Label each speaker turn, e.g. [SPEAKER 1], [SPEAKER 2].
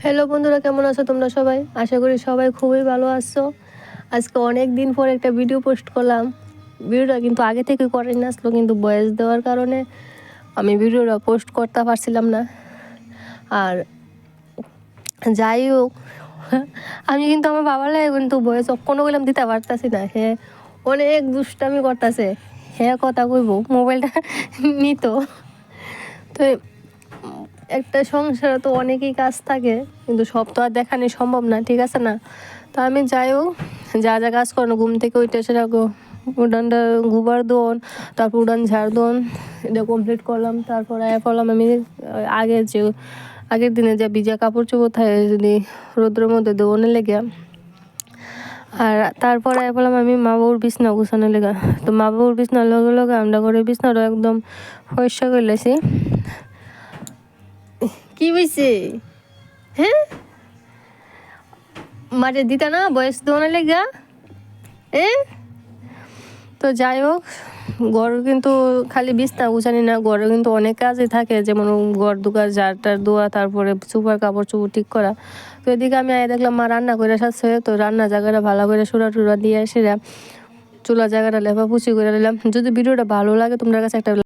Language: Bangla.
[SPEAKER 1] হ্যালো বন্ধুরা, কেমন আছো তোমরা সবাই? আশা করি সবাই খুবই ভালো আছো। আজকে অনেক দিন পর একটা ভিডিও পোস্ট করলাম। ভিডিওটা কিন্তু আগে থেকে করে নিয়ে আসলো, কিন্তু ভয়েস দেওয়ার কারণে আমি ভিডিওটা পোস্ট করতে পারছিলাম না। আর যাই হোক, আমি কিন্তু আমার বাবার লাগে কিন্তু ভয়েস কোনো গেলাম দিতে পারতাছি না। হ্যাঁ, অনেক দুষ্টামি করতেছে। হ্যাঁ, কথা কইব, মোবাইলটা নিত। তো একটা সংসারে তো অনেকই কাজ থাকে, কিন্তু সব তো আর দেখানো সম্ভব না, ঠিক আছে না? তো আমি যাই হোক, যা যা কাজ করানো, ঘুম থেকে ওইটা সেটা উডানটা গোবর দোন, তারপর উডান ঝাড় দোন, এটা কমপ্লিট করলাম। তারপর করলাম আমি আগের দিনে যে ভিজা কাপড় চোপড় থাকে যদি রোদ্রের মধ্যে দোনে লেগে। আর তারপরে বললাম আমি মা বাবুর বিছনা গুছানো লেগা। তো মা বাবুর বিছনার লগে লগে আমরা করে বিছনাটা একদম পরিষ্কার করে লেছি। কি হয়েছে? হ্যাঁ, মাঠে দিতা না বয়স দোনে লেগা। তো যাই হোক, ঘর কিন্তু খালি বিছনা গুছানি না, ঘরে কিন্তু অনেক কাজই থাকে, যেমন ঘর দুকার ঝাড়টার দোয়া, তারপরে সুপার কাপড় চোপড় ঠিক করা। তো এদিকে আমি দেখলাম মা রান্না করে সাথে, তো রান্না জায়গাটা ভালো করে সুরা টুরা দিয়ে সেরা চুলা জায়গাটা লেপা পুচি করে নিলাম। যদি ভিডিওটা ভালো লাগে তোমার কাছে একটা